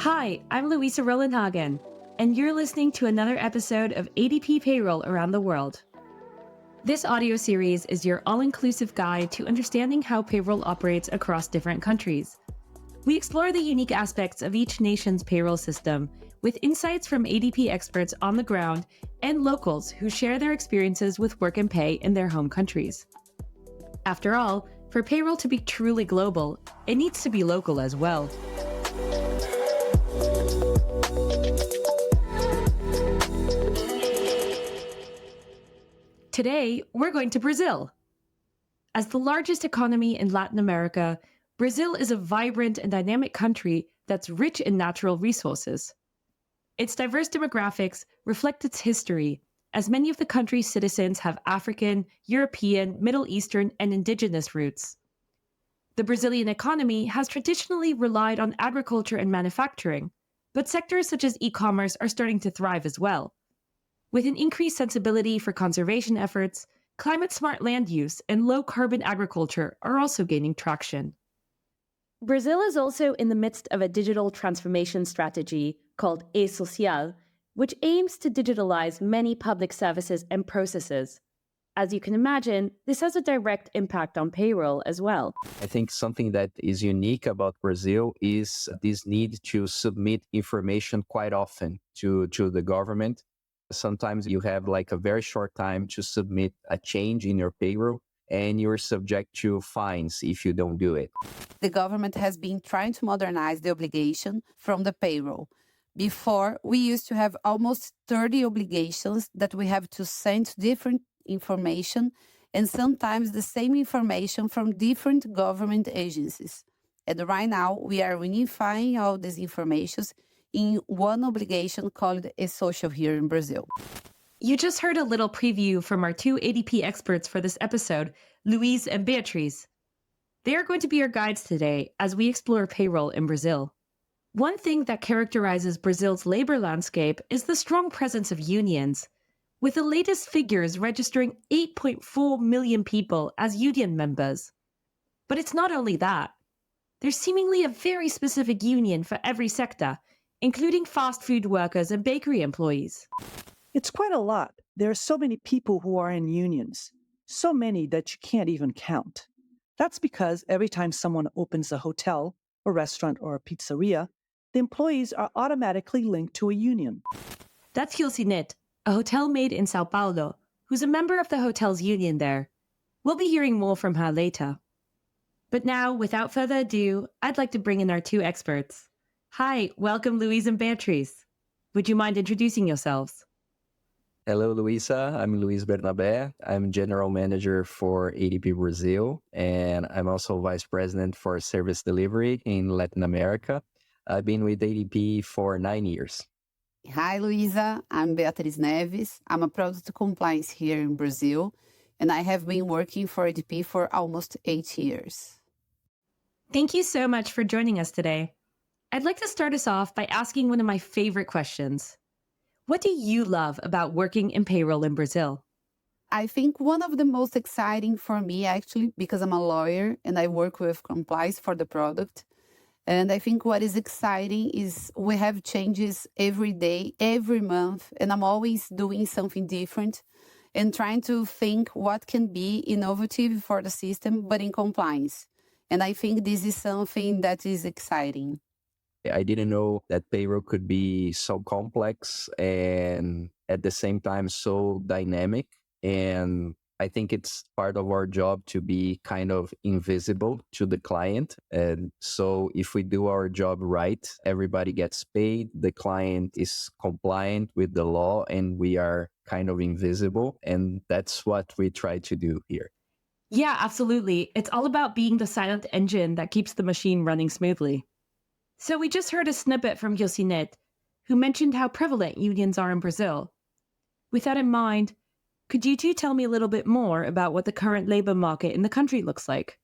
Hi, I'm Louisa Rollenhagen, and you're listening to another episode of ADP Payroll Around the World. This audio series is your all-inclusive guide to understanding how payroll operates across different countries. We explore the unique aspects of each nation's payroll system with insights from ADP experts on the ground and locals who share their experiences with work and pay in their home countries. After all, for payroll to be truly global, it needs to be local as well. Today, we're going to Brazil. As the largest economy in Latin America, Brazil is a vibrant and dynamic country that's rich in natural resources. Its diverse demographics reflect its history, as many of the country's citizens have African, European, Middle Eastern, and indigenous roots. The Brazilian economy has traditionally relied on agriculture and manufacturing, but sectors such as e-commerce are starting to thrive as well. With an increased sensibility for conservation efforts, climate-smart land use and low-carbon agriculture are also gaining traction. Brazil is also in the midst of a digital transformation strategy called E-Social, which aims to digitalize many public services and processes. As you can imagine, this has a direct impact on payroll as well. I think something that is unique about Brazil is this need to submit information quite often to the government. Sometimes you have like a very short time to submit a change in your payroll, and you're subject to fines if you don't do it. The government has been trying to modernize the obligation from the payroll. Before, we used to have almost 30 obligations that we have to send different information, and sometimes the same information from different government agencies. And right now, we are unifying all these informations in one obligation called E-Social here in Brazil. You just heard a little preview from our two ADP experts for this episode, Luiz and Beatriz. They are going to be our guides today as we explore payroll in Brazil. One thing that characterizes Brazil's labor landscape is the strong presence of unions, with the latest figures registering 8.4 million people as union members. But it's not only that. There's seemingly a very specific union for every sector, including fast food workers and bakery employees. It's quite a lot. There are so many people who are in unions, so many that you can't even count. That's because every time someone opens a hotel, a restaurant, or a pizzeria, the employees are automatically linked to a union. That's Gilcinet, a hotel maid in Sao Paulo, who's a member of the hotel's union there. We'll be hearing more from her later. But now, without further ado, I'd like to bring in our two experts. Hi, welcome Luiz and Beatriz. Would you mind introducing yourselves? Hello, Luisa. I'm Luiz Bernabé. I'm General Manager for ADP Brazil, and I'm also Vice President for Service Delivery in Latin America. I've been with ADP for 9 years. Hi, Luisa. I'm Beatriz Neves. I'm a product compliance here in Brazil, and I have been working for ADP for almost 8 years. Thank you so much for joining us today. I'd like to start us off by asking one of my favorite questions. What do you love about working in payroll in Brazil? I think one of the most exciting for me, actually, because I'm a lawyer and I work with compliance for the product. And I think what is exciting is we have changes every day, every month, and I'm always doing something different and trying to think what can be innovative for the system, but in compliance. And I think this is something that is exciting. I didn't know that payroll could be so complex and at the same time so dynamic. And I think it's part of our job to be kind of invisible to the client. And so if we do our job right, everybody gets paid, the client is compliant with the law, and we are kind of invisible. And that's what we try to do here. Yeah, absolutely. It's all about being the silent engine that keeps the machine running smoothly. So we just heard a snippet from Gilcinet, who mentioned how prevalent unions are in Brazil. With that in mind, could you two tell me a little bit more about what the current labor market in the country looks like?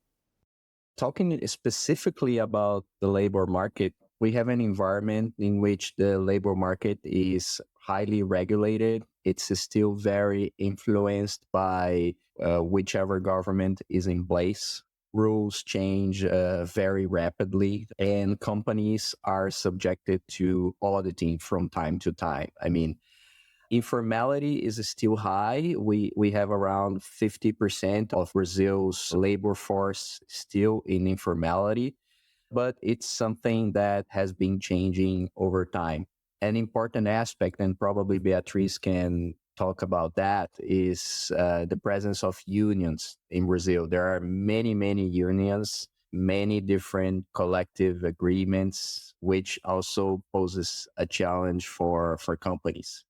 Talking specifically about the labor market, we have an environment in which the labor market is highly regulated. It's still very influenced by whichever government is in place. rules change very rapidly, and companies are subjected to auditing from time to time. I mean, informality is still high. We have around 50% of Brazil's labor force still in informality, but it's something that has been changing over time. An important aspect, and probably Beatriz can talk about that, is the presence of unions in Brazil. There are many, many unions, many different collective agreements, which also poses a challenge for companies.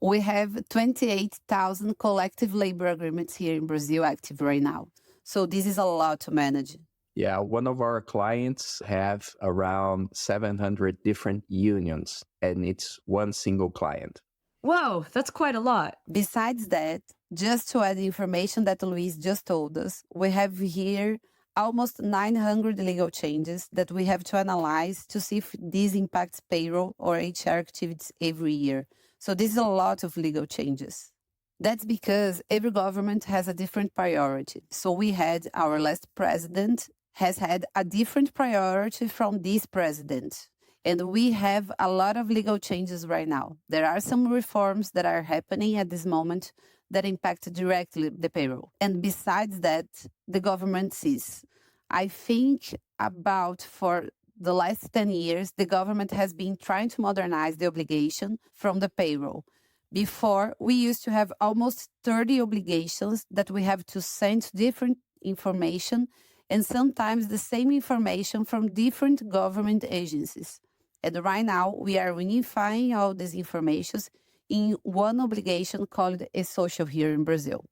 We have 28,000 collective labor agreements here in Brazil active right now. So this is a lot to manage. Yeah, one of our clients have around 700 different unions, and it's one single client. Whoa, that's quite a lot. Besides that, just to add the information that Luis just told us, we have here almost 900 legal changes that we have to analyze to see if this impacts payroll or HR activities every year. So this is a lot of legal changes. That's because every government has a different priority. So we had our last president has had a different priority from this president. And we have a lot of legal changes right now. There are some reforms that are happening at this moment that impact directly the payroll. And besides that, the government sees. I think about for the last 10 years, the government has been trying to modernize the obligation from the payroll. Before, we used to have almost 30 obligations that we have to send different information and sometimes the same information from different government agencies. And right now, we are unifying all these informations in one obligation called E-Social here in Brazil.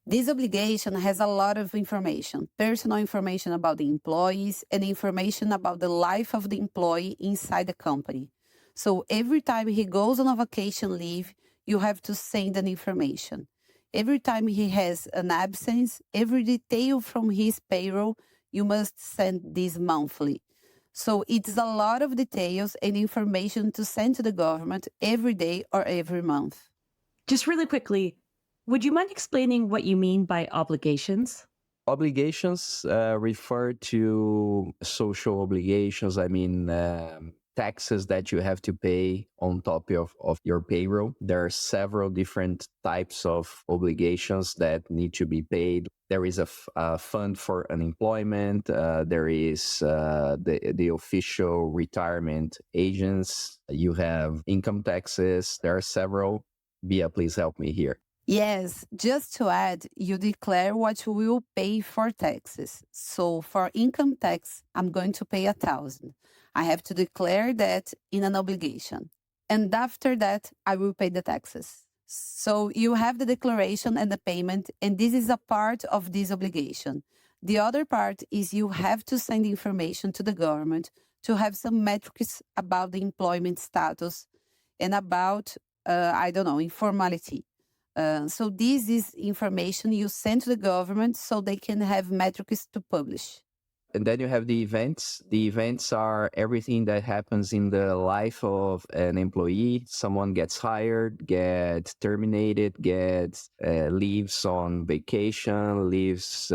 This obligation has a lot of information, personal information about the employees and information about the life of the employee inside the company. So every time he goes on a vacation leave, you have to send an information. Every time he has an absence, every detail from his payroll, you must send this monthly. So it's a lot of details and information to send to the government every day or every month. Just really quickly, would you mind explaining what you mean by obligations? Obligations refer to social obligations. I mean, taxes that you have to pay on top of your payroll. There are several different types of obligations that need to be paid. There is a fund for unemployment. There is the official retirement agents. You have income taxes. There are several. Bia, please help me here. Yes, just to add, you declare what you will pay for taxes. So for income tax, I'm going to pay 1,000. I have to declare that in an obligation. And after that, I will pay the taxes. So you have the declaration and the payment, and this is a part of this obligation. The other part is you have to send information to the government to have some metrics about the employment status and about, informality. So this is information you send to the government so they can have metrics to publish. And then you have the events. The events are everything that happens in the life of an employee. Someone gets hired, gets terminated, gets leaves on vacation, leaves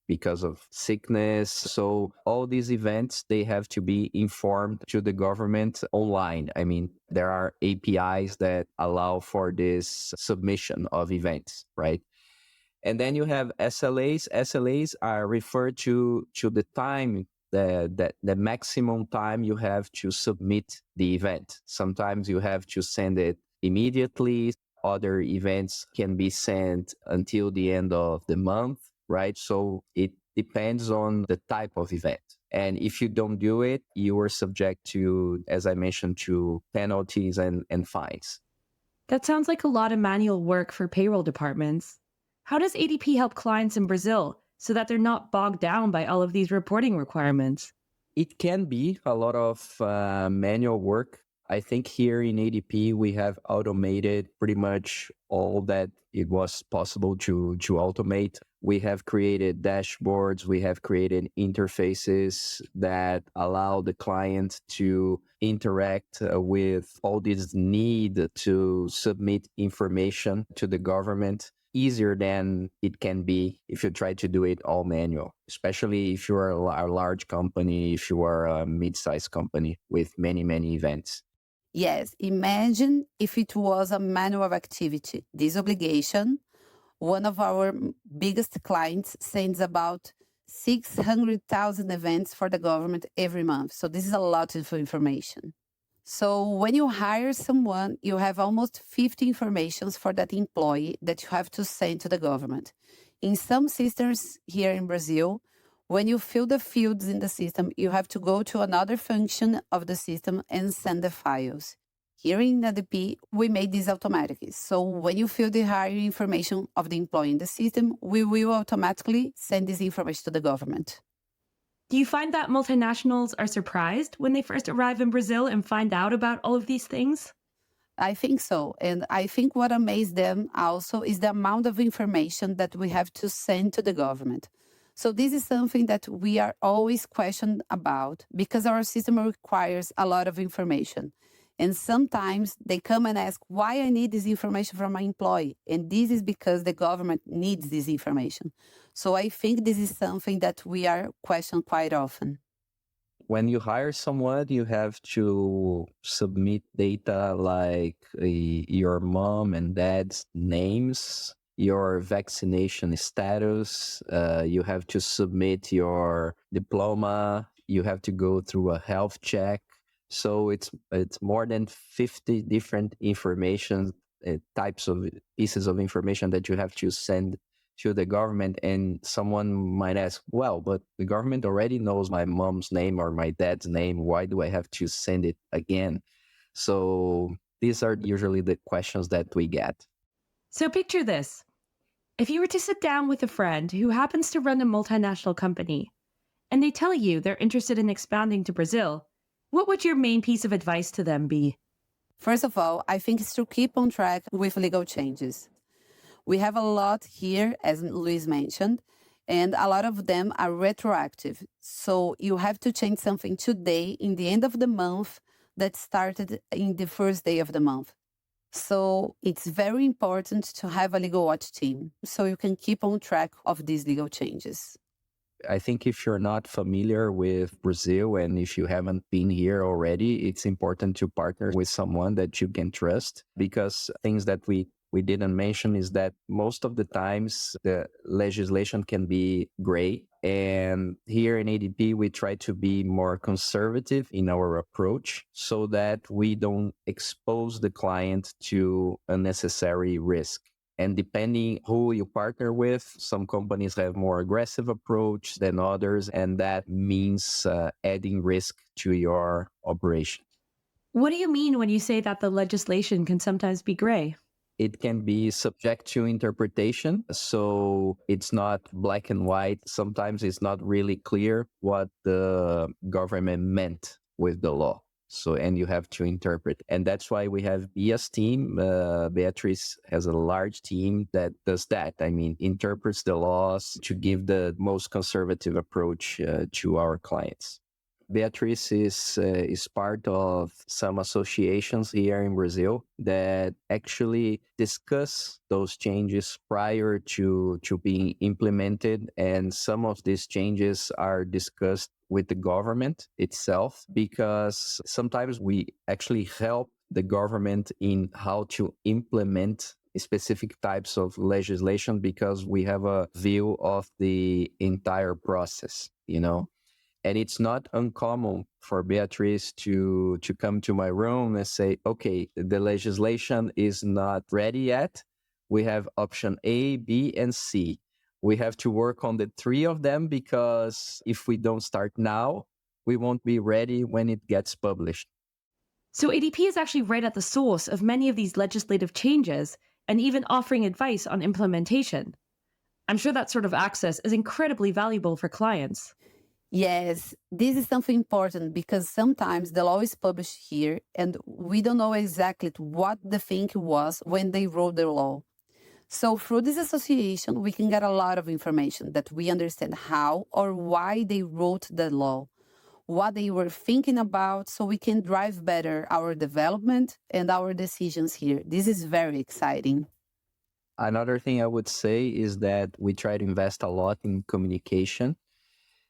because of sickness. So all these events, they have to be informed to the government online. I mean, there are APIs that allow for this submission of events, right? And then you have SLAs. SLAs are referred to the time, the maximum time you have to submit the event. Sometimes you have to send it immediately. Other events can be sent until the end of the month, right? So it depends on the type of event. And if you don't do it, you are subject to, as I mentioned, to penalties and fines. That sounds like a lot of manual work for payroll departments. How does ADP help clients in Brazil so that they're not bogged down by all of these reporting requirements? It can be a lot of manual work. I think here in ADP, we have automated pretty much all that it was possible to automate. We have created dashboards. We have created interfaces that allow the client to interact with all this need to submit information to the government. easier than it can be if you try to do it all manual, especially if you are a large company, if you are a mid-sized company with many, many events. Yes, imagine if it was a manual activity. This obligation, one of our biggest clients sends about 600,000 events for the government every month. So this is a lot of information. So when you hire someone, you have almost 50 informations for that employee that you have to send to the government. In some systems here in Brazil, when you fill the fields in the system, you have to go to another function of the system and send the files. Here in ADP, we made this automatic. So when you fill the hiring information of the employee in the system, we will automatically send this information to the government. Do you find that multinationals are surprised when they first arrive in Brazil and find out about all of these things? I think so. And I think what amazed them also is the amount of information that we have to send to the government. So this is something that we are always questioned about because our system requires a lot of information. And sometimes they come and ask why I need this information from my employee. And this is because the government needs this information. So I think this is something that we are questioned quite often. When you hire someone, you have to submit data like your mom and dad's names, your vaccination status. You have to submit your diploma. You have to go through a health check. So it's more than 50 different information types of pieces of information that you have to send to the government. And someone might ask, well, but the government already knows my mom's name or my dad's name. Why do I have to send it again? So these are usually the questions that we get. So picture this. If you were to sit down with a friend who happens to run a multinational company, and they tell you they're interested in expanding to Brazil, what would your main piece of advice to them be? First of all, I think it's to keep on track with legal changes. We have a lot here, as Luis mentioned, and a lot of them are retroactive. So you have to change something today in the end of the month that started in the first day of the month. So it's very important to have a legal watch team so you can keep on track of these legal changes. I think if you're not familiar with Brazil and if you haven't been here already, it's important to partner with someone that you can trust, because things that we didn't mention is that most of the times the legislation can be gray. And here in ADP, we try to be more conservative in our approach so that we don't expose the client to unnecessary risk. And depending who you partner with, some companies have more aggressive approach than others, and that means adding risk to your operation. What do you mean when you say that the legislation can sometimes be gray? It can be subject to interpretation. So it's not black and white. Sometimes it's not really clear what the government meant with the law. So, and you have to interpret. And that's why we have Bia's team. Beatriz has a large team that does that. I mean, interprets the laws to give the most conservative approach to our clients. Beatriz is part of some associations here in Brazil that actually discuss those changes prior to being implemented. And some of these changes are discussed with the government itself, because sometimes we actually help the government in how to implement specific types of legislation because we have a view of the entire process, you know? And it's not uncommon for Beatriz to come to my room and say, okay, the legislation is not ready yet. We have option A, B, and C. We have to work on the three of them because if we don't start now, we won't be ready when it gets published. So ADP is actually right at the source of many of these legislative changes and even offering advice on implementation. I'm sure that sort of access is incredibly valuable for clients. Yes, this is something important because sometimes the law is published here and we don't know exactly what the thinking was when they wrote the law. So through this association, we can get a lot of information that we understand how or why they wrote the law, what they were thinking about, so we can drive better our development and our decisions here. This is very exciting. Another thing I would say is that we try to invest a lot in communication.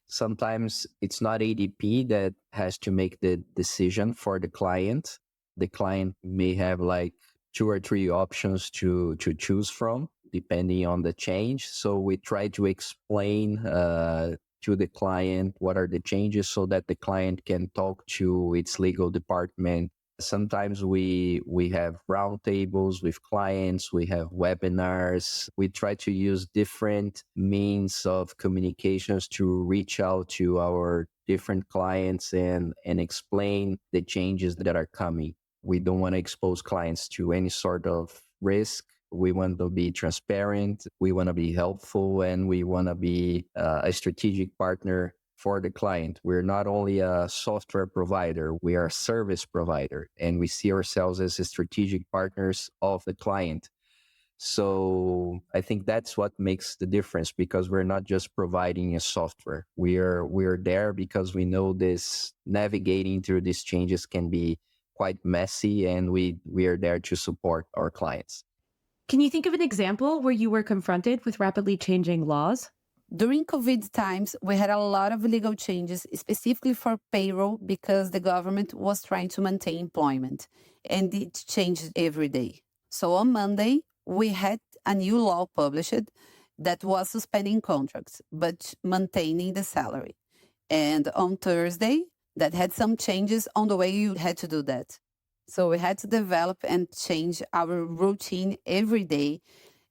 Sometimes it's not ADP that has to make the decision for the client. The client may have like two or three options to choose from, depending on the change. So we try to explain to the client what are the changes so that the client can talk to its legal department. Sometimes we have roundtables with clients, we have webinars. We try to use different means of communications to reach out to our different clients and explain the changes that are coming. We don't want to expose clients to any sort of risk. We want to be transparent, we want to be helpful, and we want to be a strategic partner for the client. We're not only a software provider, we are a service provider, and we see ourselves as strategic partners of the client. So I think that's what makes the difference, because we're not just providing a software. We're there because we know this navigating through these changes can be quite messy, and we are there to support our clients. Can you think of an example where you were confronted with rapidly changing laws? During COVID times, we had a lot of legal changes, specifically for payroll, because the government was trying to maintain employment, and it changed every day. So on Monday, we had a new law published that was suspending contracts, but maintaining the salary. And on Thursday, that had some changes on the way you had to do that. So we had to develop and change our routine every day.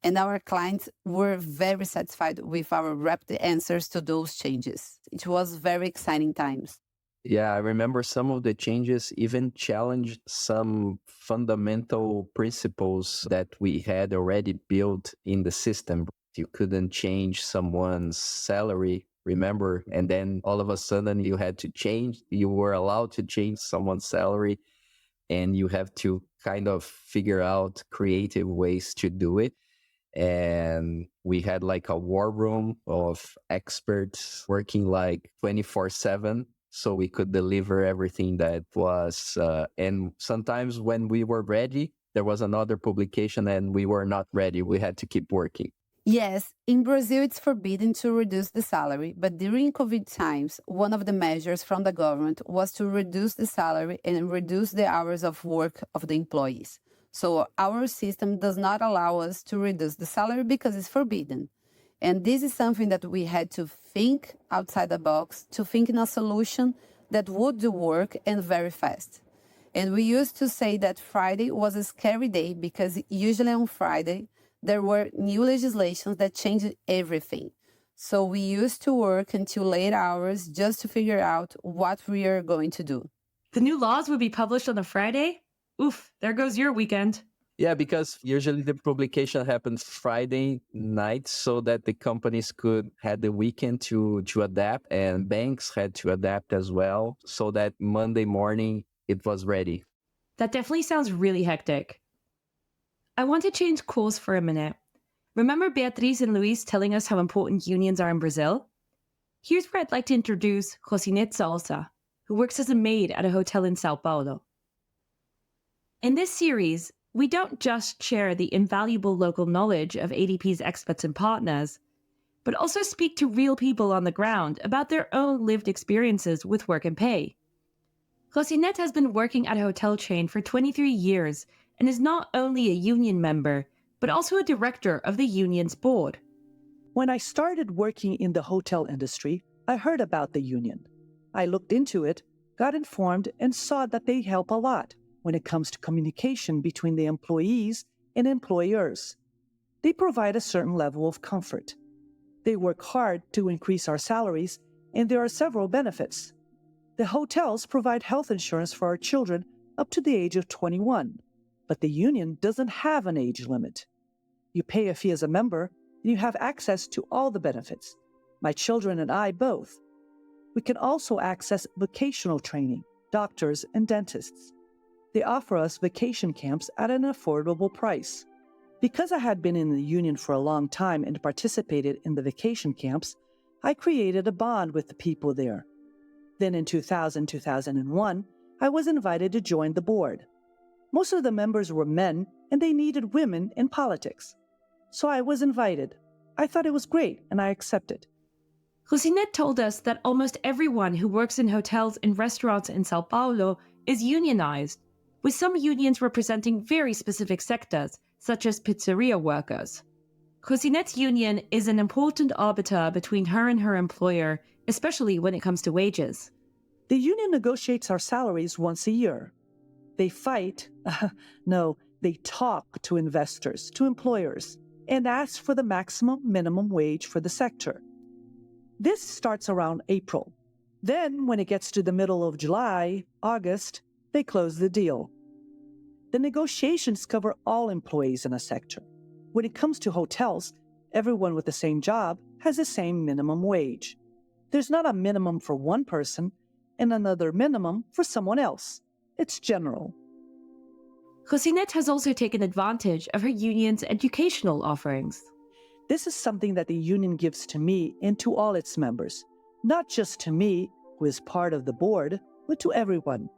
And our clients were very satisfied with our rapid answers to those changes. It was very exciting times. Yeah, I remember some of the changes even challenged some fundamental principles that we had already built in the system. You couldn't change someone's salary, remember? And then all of a sudden you had to change, you were allowed to change someone's salary, and you have to kind of figure out creative ways to do it. And we had like a war room of experts working like 24/7, so we could deliver everything that was, and sometimes when we were ready, there was another publication and we were not ready. We had to keep working. Yes, in Brazil, it's forbidden to reduce the salary, but during COVID times, one of the measures from the government was to reduce the salary and reduce the hours of work of the employees. So our system does not allow us to reduce the salary because it's forbidden. And this is something that we had to think outside the box, to think in a solution that would do work and very fast. And we used to say that Friday was a scary day because usually on Friday, there were new legislations that changed everything. So we used to work until late hours just to figure out what we are going to do. The new laws would be published on a Friday? Oof, there goes your weekend. Yeah, because usually the publication happens Friday night so that the companies could have the weekend to adapt, and banks had to adapt as well so that Monday morning it was ready. That definitely sounds really hectic. I want to change course for a minute. Remember Beatriz and Luis telling us how important unions are in Brazil? Here's where I'd like to introduce Rocinete Salsa, who works as a maid at a hotel in Sao Paulo. In this series, we don't just share the invaluable local knowledge of ADP's experts and partners, but also speak to real people on the ground about their own lived experiences with work and pay. Rocinete has been working at a hotel chain for 23 years and is not only a union member, but also a director of the union's board. When I started working in the hotel industry, I heard about the union. I looked into it, got informed, and saw that they help a lot when it comes to communication between the employees and employers. They provide a certain level of comfort. They work hard to increase our salaries, and there are several benefits. The hotels provide health insurance for our children up to the age of 21, but the union doesn't have an age limit. You pay a fee as a member, and you have access to all the benefits. My children and I both. We can also access vocational training, doctors, and dentists. They offer us vacation camps at an affordable price. Because I had been in the union for a long time and participated in the vacation camps, I created a bond with the people there. Then in 2001, I was invited to join the board. Most of the members were men, and they needed women in politics. So I was invited. I thought it was great, and I accepted. Rocinette told us that almost everyone who works in hotels and restaurants in Sao Paulo is unionized, with some unions representing very specific sectors, such as pizzeria workers. Rocinette's union is an important arbiter between her and her employer, especially when it comes to wages. The union negotiates our salaries once a year. They fight, they talk to investors, to employers, and ask for the maximum minimum wage for the sector. This starts around April. Then, when it gets to the middle of July, August, they close the deal. The negotiations cover all employees in a sector. When it comes to hotels, everyone with the same job has the same minimum wage. There's not a minimum for one person and another minimum for someone else. It's general. Rocinette has also taken advantage of her union's educational offerings. This is something that the union gives to me and to all its members, not just to me, who is part of the board, but to everyone.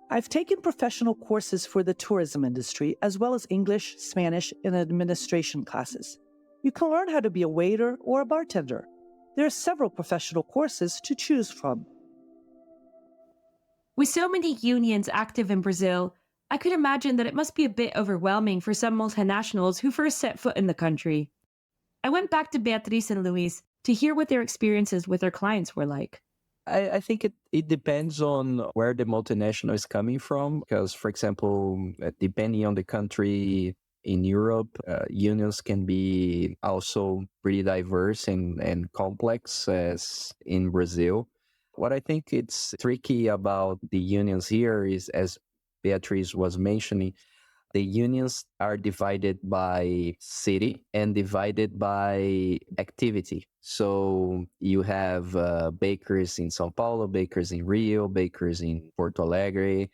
I've taken professional courses for the tourism industry, as well as English, Spanish, and administration classes. You can learn how to be a waiter or a bartender. There are several professional courses to choose from. With so many unions active in Brazil, I could imagine that it must be a bit overwhelming for some multinationals who first set foot in the country. I went back to Beatriz and Luis to hear what their experiences with their clients were like. I think it depends on where the multinational is coming from, because, for example, depending on the country in Europe, unions can be also pretty diverse and complex as in Brazil. What I think it's tricky about the unions here is, as Beatriz was mentioning, the unions are divided by city and divided by activity. So you have bakers in Sao Paulo, bakers in Rio, bakers in Porto Alegre.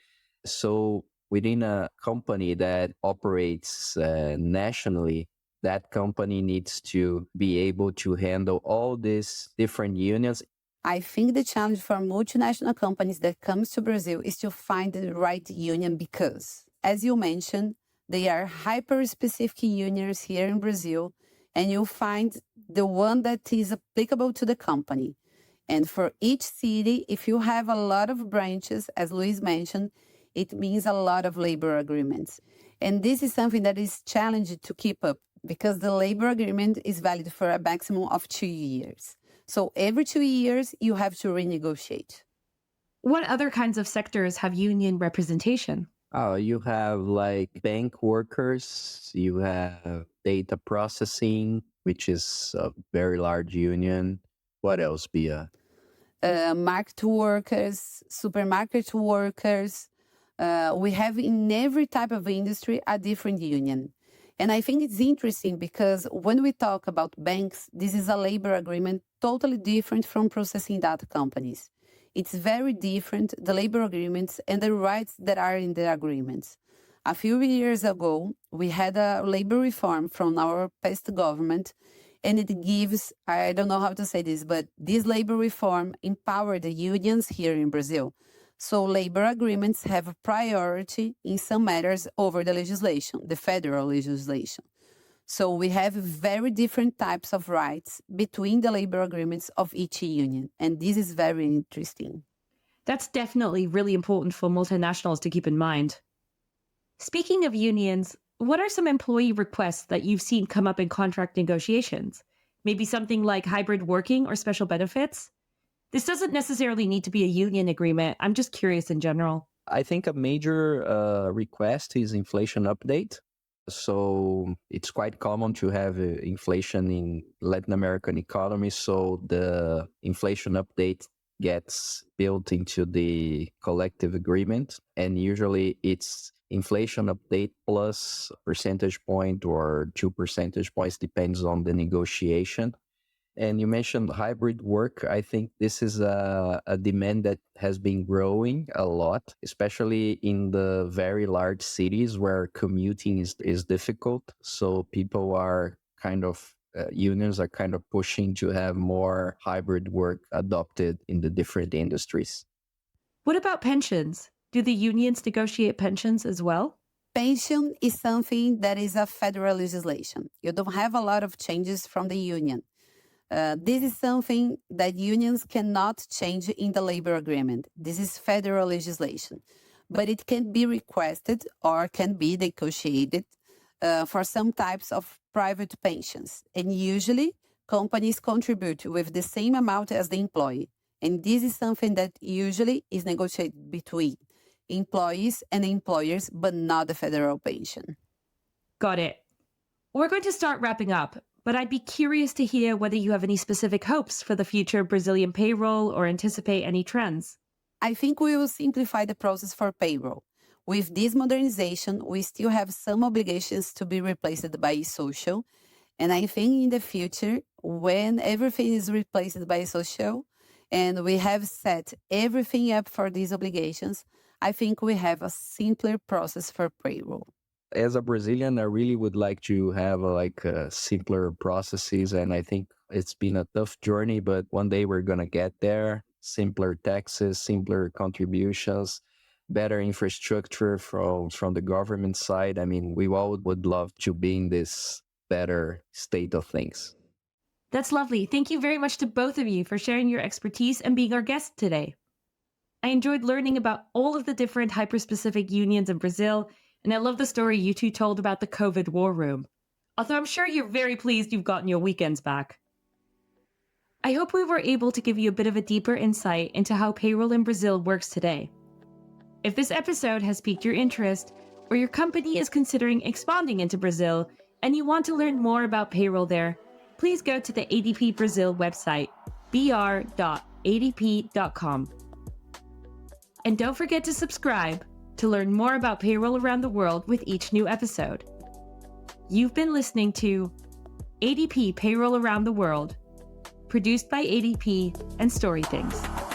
So within a company that operates nationally, that company needs to be able to handle all these different unions. I think the challenge for multinational companies that comes to Brazil is to find the right union because, as you mentioned, they are hyper-specific unions here in Brazil, and you'll find the one that is applicable to the company. And for each city, if you have a lot of branches, as Luis mentioned, it means a lot of labor agreements. And this is something that is challenging to keep up because the labor agreement is valid for a maximum of 2 years. So every 2 years, you have to renegotiate. What other kinds of sectors have union representation? You have like bank workers, you have data processing, which is a very large union. What else, Bia? Market workers, supermarket workers. We have in every type of industry a different union. And I think it's interesting because when we talk about banks, this is a labor agreement totally different from processing data companies. It's very different, the labor agreements and the rights that are in the agreements. A few years ago, we had a labor reform from our past government, and it gives, I don't know how to say this, but this labor reform empowered the unions here in Brazil. So labor agreements have a priority in some matters over the legislation, the federal legislation. So we have very different types of rights between the labor agreements of each union. And this is very interesting. That's definitely really important for multinationals to keep in mind. Speaking of unions, what are some employee requests that you've seen come up in contract negotiations? Maybe something like hybrid working or special benefits? This doesn't necessarily need to be a union agreement. I'm just curious in general. I think a major request is inflation update. So it's quite common to have inflation in Latin American economies. So the inflation update gets built into the collective agreement. And usually it's inflation update plus percentage point or 2 percentage points, depends on the negotiation. And you mentioned hybrid work. I think this is a demand that has been growing a lot, especially in the very large cities where commuting is difficult. So people are unions are kind of pushing to have more hybrid work adopted in the different industries. What about pensions? Do the unions negotiate pensions as well? Pension is something that is a federal legislation. You don't have a lot of changes from the union. This is something that unions cannot change in the labor agreement. This is federal legislation. But it can be requested or can be negotiated for some types of private pensions. And usually, companies contribute with the same amount as the employee. And this is something that usually is negotiated between employees and employers, but not the federal pension. Got it. We're going to start wrapping up, but I'd be curious to hear whether you have any specific hopes for the future Brazilian payroll or anticipate any trends. I think we will simplify the process for payroll. With this modernization, we still have some obligations to be replaced by social. And I think in the future, when everything is replaced by social and we have set everything up for these obligations, I think we have a simpler process for payroll. As a Brazilian, I really would like to have simpler processes. And I think it's been a tough journey, but one day we're going to get there. Simpler taxes, simpler contributions, better infrastructure from the government side. I mean, we all would love to be in this better state of things. That's lovely. Thank you very much to both of you for sharing your expertise and being our guest today. I enjoyed learning about all of the different hyper-specific unions in Brazil, and I love the story you two told about the COVID war room. Although I'm sure you're very pleased you've gotten your weekends back. I hope we were able to give you a bit of a deeper insight into how payroll in Brazil works today. If this episode has piqued your interest, or your company is considering expanding into Brazil, and you want to learn more about payroll there, please go to the ADP Brazil website, br.adp.com. And don't forget to subscribe to learn more about payroll around the world with each new episode. You've been listening to ADP Payroll Around the World, produced by ADP and StoryThings.